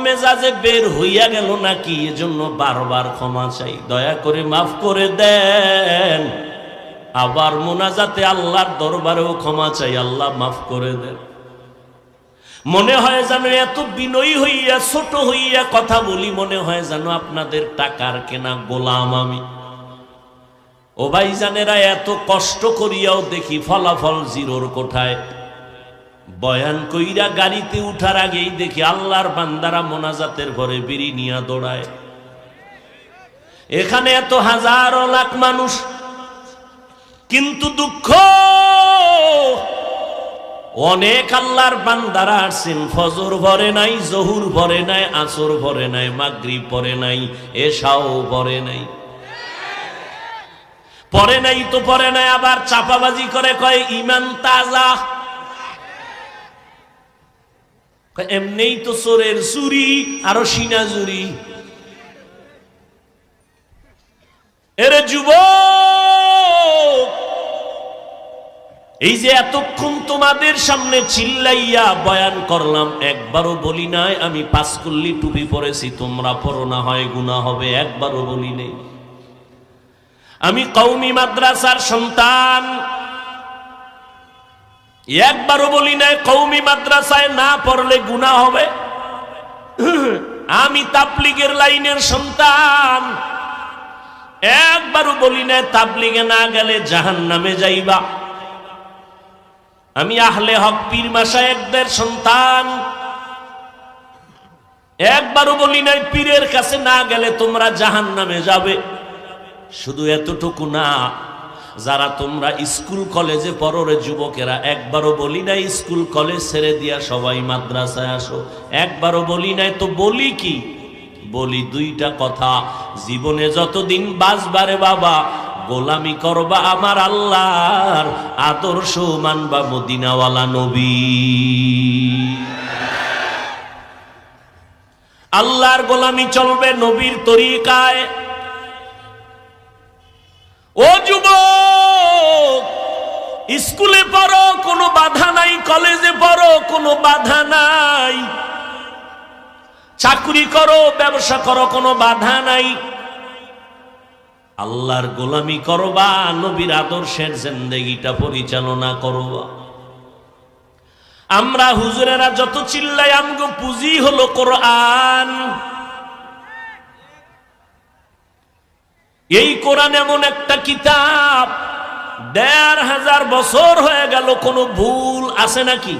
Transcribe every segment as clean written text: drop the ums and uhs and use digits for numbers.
মেজাজে বের হইয়া গেল নাকি, এজন্য বারবার ক্ষমা চাই, দয়া করে মাফ করে দেন। আবার মোনাজাতে আল্লাহর দরবারেও ক্ষমা চাই, আল্লাহ মাফ করে দেন। মনে হয় যেন এত বিনয়ী হইয়া ছোট হইয়া কথা বলি, মনে হয় যেন আপনাদের টাকার কেনা গোলাম আমি। ও ভাইজানেরা, এত কষ্ট করিয়াও দেখি ফলাফল জিরোর কোঠায়। বয়ান কইরা গাড়িতে উঠার আগেই দেখি আল্লাহর বান্দারা মোনাজাতের ঘরে বিড়ি নিয়া দৌড়ায়। এখানে এত হাজারো লাখ মানুষ, কিন্তু দুঃখ অনেক আল্লাহর বান্দারা আসছেন, ফজর ভরে নাই, জহুর ভরে নাই, আসর ভরে নাই, মাগরিব পরে নাই, এশাও ভরে নাই। পরে নাই তো পরে নাই, আবার চাপাবাজি করে কয় ইমান তাজা। এমনি তো চোরের চুরি আরো সিনা চুরি। এরে যুবক, এই যে এতক্ষণ তোমাদের সামনে চিল্লাইয়া বয়ান করলাম, একবারও বলি নাই আমি পাঁচকুল্লি টুপি পরেছি তোমরা পরো না হয় গুনাহ হবে, একবারও বলি নেই। আমি কওমি মাদ্রাসার সন্তান, একবারও বলি নাই কওমি মাদ্রাসায় না পড়লে গুনাহ হবে। আমি তাবলীগের লাইনের সন্তান, একবারও বলি নাই তাবলীগে না গেলে জাহান্নামে যাইবা। আমি আহলে হক পীর মাশায়েখদের সন্তান, একবারও বলি নাই পীরের কাছে না গেলে তোমরা জাহান্নামে যাবে। শুধু এতটুকু না, যারা তোমরা স্কুল কলেজে পড়ো রে যুবকেরা, একবারও বলি নাই স্কুল কলেজ ছেড়ে দিয়া সবাই মাদ্রাসায় আসো, একবারও বলি নাই। তো বলি কি? বলি দুইটা কথা, জীবনে যতদিন বাঁচবারে বাবা গোলামি করবা আমার আল্লাহর, আদর্শ মানবা মদিনাওয়ালা নবী। আল্লাহর গোলামি চলবে নবীর তরিকায়। ও যুবক, স্কুলে পড়ো কোনো বাধা নাই, কলেজে পড়ো কোনো বাধা নাই, চাকরি করো ব্যবসা করো কোনো বাধা নাই, আল্লাহর গোলামি করবা, নবীর আদর্শের জিন্দেগিটা পরিচালনা করবা। আমরা হুজুরেরা যত চিল্লাই, আমগো পুঁজি হলো কোরআন। এই কোরআন এমন একটা কিতাব, ১৫০০ বছর হয়ে গেল, কোনো ভুল আছে নাকি?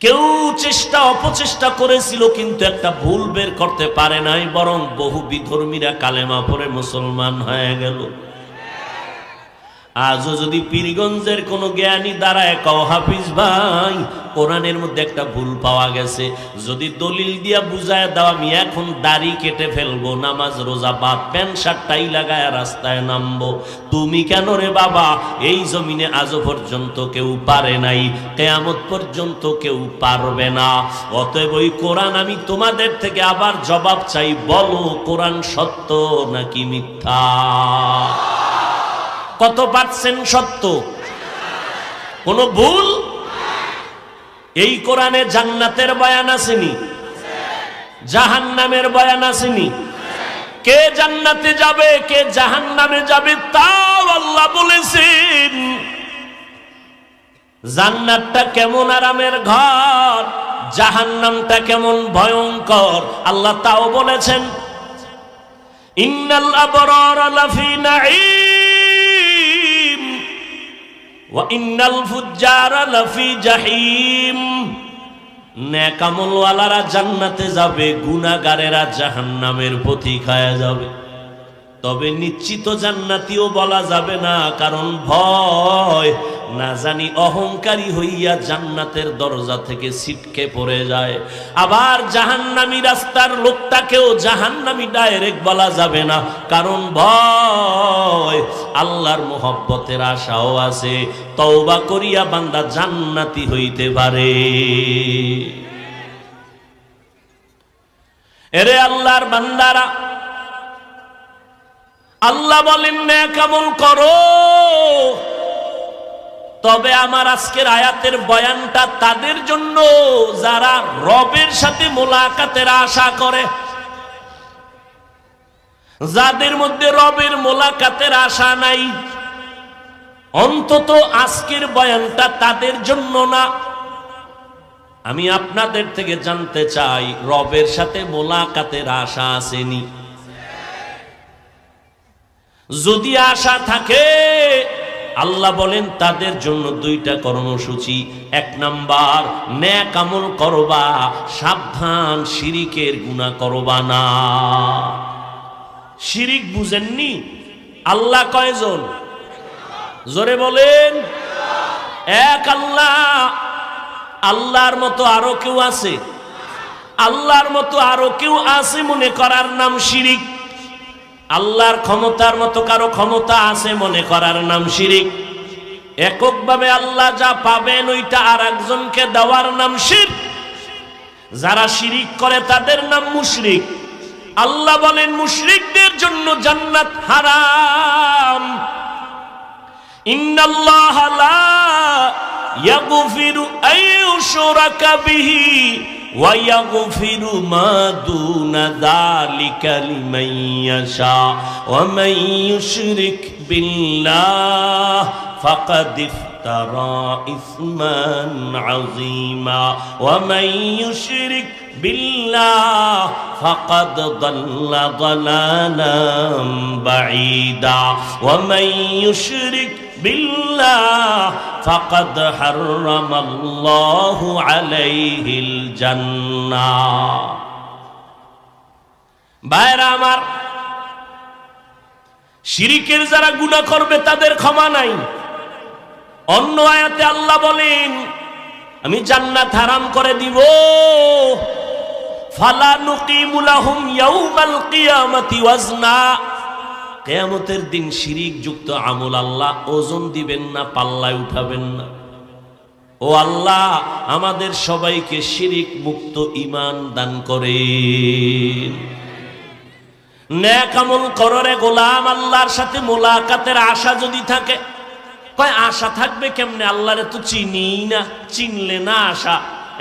কেউ চেষ্টা অপচেষ্টা করেছিল কিন্তু একটা ভুল বের করতে পারে নাই, বরং বহু বিধর্মীরা কালেমা পড়ে মুসলমান হয়ে গেল। আজও যদি পীরগঞ্জের কোন জ্ঞানী দাঁড়ায় কও হাফিজ ভাই কোরআনের মধ্যে একটা ভুল পাওয়া গেছে, যদি দলিল দিয়া বুঝায় দাও আমি এখন দাড়ি কেটে ফেলবো, নামাজ রোজা বাদ, প্যান্ট শার্ট টাই লাগায় রাস্তায় নামবো, তুমি কেন রে বাবা? এই জমিনে আজও পর্যন্ত কেউ পারে নাই, কিয়ামত পর্যন্ত কেউ পারবে না। অতএব ওই কোরআন আমি তোমাদের থেকে আবার জবাব চাই, বলো কোরআন সত্য নাকি মিথ্যা? কত পার্সেন্ট সত্য? কোন ভুল? এই কোরআনে জান্নাতের বয়ান আসেনি, জাহান্নামের বয়ান আসেনি। কে জান্নাতে যাবে কে জাহান্নামে যাবে তাও আল্লাহ বলেছেন। জান্নাতটা কেমন আরামের ঘর, জাহান্নামটা কেমন ভয়ঙ্কর, আল্লাহ তাও বলেছেন। ইন্নাল আবরার লাফি নাঈম ওয়া ইন্নাল ফুজ্জারা লাফি জাহিম। নেক আমলওয়ালারা জান্নাতে যাবে, গুনাহগারেরা জাহান্নামের পথিক হয়ে যাবে। তবে নিশ্চিত জান্নাতীও বলা যাবে না, কারণ ভয় না জানি অহংকারী হইয়া জান্নাতের দরজা থেকে ছিটকে পড়ে যায়। আবার জাহান্নামী রাস্তার লোকটাকেও জাহান্নামী ডাইরেক্ট বলা যাবে না, কারণ ভয়। আল্লাহর মুহাব্বতের আশাও আছে, তওবা করিয়া বান্দা জান্নাতি হইতে পারে। এরে আল্লাহর বান্দারা, আল্লাহ বলেন নেক আমল করো, তবে আমার আজকের আয়াতের বয়ানটা তাদের জন্য যারা রবের সাথে মোলাকাতের আশা করে, যাদের মধ্যে রবের মোলাকাতের আশা নাই। অন্তত আজকের বয়ানটা তাদের জন্য না। আমি আপনাদের থেকে জানতে চাই, রবের সাথে মোলাকাতের আশা আসেনি? যদি আশা থাকে, আল্লাহ বলেন তাদের জন্য দুইটা কর্মসূচি। এক নাম্বার, নেক আমল করবা, সাবধান শিরিকের গুনাহ করবা না। শিরিক বুঝেননি? আল্লাহ কয়জন? জোরে বলেন। এক আল্লাহ। আল্লাহর মতো আরো কেউ আছে? আল্লাহর মতো আরো কেউ আছে মনে করার নাম শিরিক। আল্লাহর ক্ষমতার মতো কারো ক্ষমতা আছে মনে করার নাম শিরিক। এককভাবে আল্লাহ যা পাবেন ওইটা আর একজনকে দেওয়ার নাম শিরক। যারা শিরিক করে তাদের নাম মুশরিক। আল্লাহ বলেন মুশরিকদের জন্য জান্নাত হারাম। ইন্নাল্লাহা লা ইয়াগফিরু আইয়ুশরাকা বিহি ওয়া ইয়াগফিরু মা দুনা যালিকা লিমান ইয়াশা ওয়া মান ইউশরিক বিল্লাহ ফাকাদ ইফতারা ইসমান আযীমা ওয়া মান ইউশরিক বিল্লাহ ফাকাদ দাল্লা দালালাম বাঈদা ওয়া মান ইউশরিক বিল্লাহ ফাকাদ হারামাল্লাহু আলাইহিল জান্নাহ। ভাইরা আমার, শিরিকের যারা গুনাহ করবে তাদের ক্ষমা নাই। অন্য আয়াতে আল্লাহ বলেন, আমি জান্নাত হারাম করে দিব। ফালা নুকিমু লাহুম ইয়াউমাল কিয়ামাতি ওয়াজনা। কিয়ামতের দিন শিরিক যুক্ত আমল আল্লাহ ওজন দিবেন না, পাল্লায় উঠাবেন না। ও আল্লাহ, আমাদের সবাইকে শিরিক মুক্ত ঈমান দান করেন। নেক আমল কররে গোলাম, আল্লাহর সাথে মোলাকাতের আশা যদি থাকে। কয় আশা থাকবে কেমনে? আল্লাহরে তো চিনি না। চিনলে না আশা?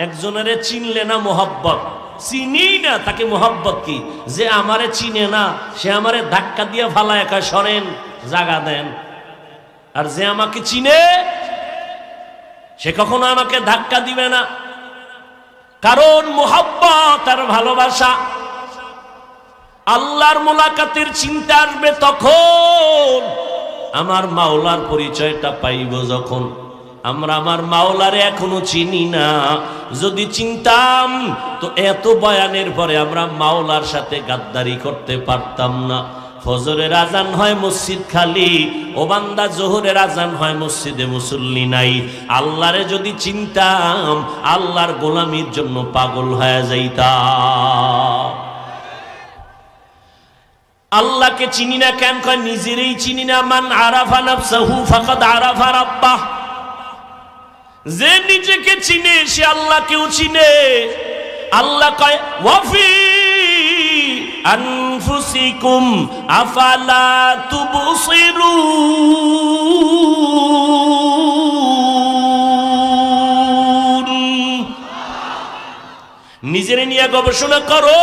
একজনেরে চিনলে না মোহব্বত? চিনি না, তাকে মোহব্বত কি? যে আমারে চিনে না সে আমারে ধাক্কা দিয়ে ফালায় একা সরেন, জাগা দেন। আর যে আমাকে চিনে সে কখনো আমাকে ধাক্কা দিবে না, কারণ মোহব্বত আর ভালোবাসা। আল্লাহর মোলাকাতের চিন্তা আসবে তখন, আমার মাওলার পরিচয়টা পাইব যখন। আমরা আমার মাওলারে এখনো চিনি না। যদি চিনতাম তো এত বয়ানের পরে আমরা মাওলার সাথে গাদ্দারি করতে পারতাম না। ফজরের আজান হয় মসজিদ খালি, ও বান্দা জোহরের আজান হয় মসজিদে মুসল্লি নাই। আল্লাহরে যদি চিনতাম, আল্লাহর গোলামির জন্য পাগল হয়ে যাইতাম। আল্লাহকে চিনি না কেন? কয় নিজেরই চিনি না। মান আরাফা নাফসাহু ফাকাদ আরাফা রাব্বাহ। যে নিজেকে চিনে সে আল্লাহকেও চিনে। আল্লাহ কয় ওয়াফি আনফুসিকুম আফালা তুবসিরুন। নিজের নিয়ে গবেষণা করো,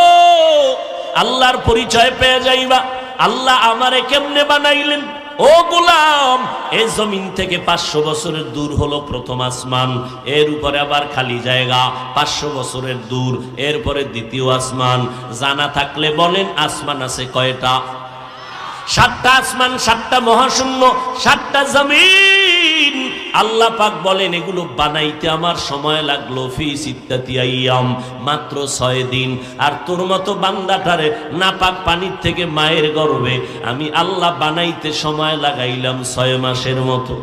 আল্লাহর পরিচয় পেয়ে যাইবা। আল্লাহ আমারে কেমনে বানাইলেন? ও গোলাম, এই জমিন থেকে 500 বছরের দূর হলো প্রথম আসমান, এর উপরে আবার খালি জায়গা 500 বছরের দূর, এরপরে দ্বিতীয় আসমান। জানা থাকলে বলেন আসমান আছে কয়টা? 7টা আসমান, 7টা মহাশূন্য, 7টা জমিন। আল্লাহ পাক বলেন এগুলো বানাইতে আমার সময় লাগলো ফি সিত্তাতি আইয়াম, মাত্র 6 দিন। আর তোর মতো বান্দাটারে নাপাক পানির থেকে মায়ের গর্ভে আমি আল্লাহ বানাইতে সময় লাগাইলাম 6 মাসের মতো।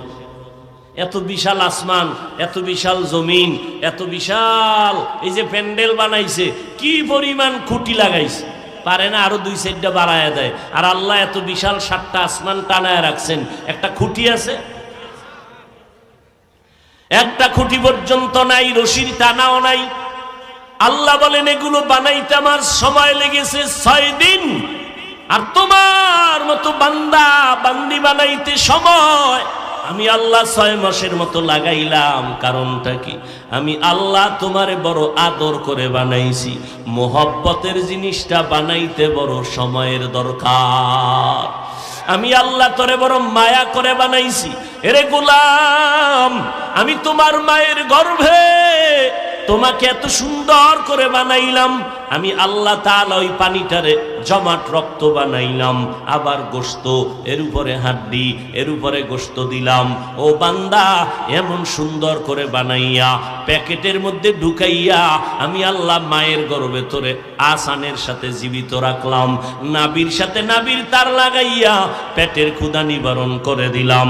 এত বিশাল আসমান, এত বিশাল জমিন, এত বিশাল এই যে প্যান্ডেল বানাইছে, কি পরিমাণ খুঁটি লাগাইছে, পারে না আরো 2-4টা বাড়ায় দেয়। আর আল্লাহ এত বিশাল 7টা আসমান টানায় রাখছেন, একটা খুঁটি আছে? একটা খুঁটি পর্যন্ত নাই, রশির টানাও নাই। আল্লাহ বলেন এগুলো বানাইতে আমার সময় লেগেছে 6 দিন। আর তোমার মতো বান্দা বান্দি বানাইতে সময় আমি আল্লাহ 6 মাসের মতো লাগাইলাম। কারণটা কি? আমি আল্লাহ তোমারে বড় আদর করে বানাইছি। মোহব্বতের জিনিসটা বানাইতে বড় সময়ের দরকার। আমি আল্লাহ তোরে বড় মায়া করে বানাইছি। এরে গোলাম, আমি তোমার মায়ের গর্ভে তোমাকে এত সুন্দর করে বানাইলাম। আমি আল্লাহ তাআলা ওই পানিটারে জমাট রক্ত বানাইলাম, আবার গোশত, এর উপরে হাড্ডি, এর উপরে গোশত দিলাম। ও বান্দা, এমন সুন্দর করে বানাইয়া প্যাকেটের মধ্যে ঢুকাইয়া আমি আল্লাহ মায়ের গর্ভে তোরে আসানের সাথে জীবিত রাখলাম। নাবির সাথে নাবির তার লাগাইয়া পেটের ক্ষুধা নিবারণ করে দিলাম।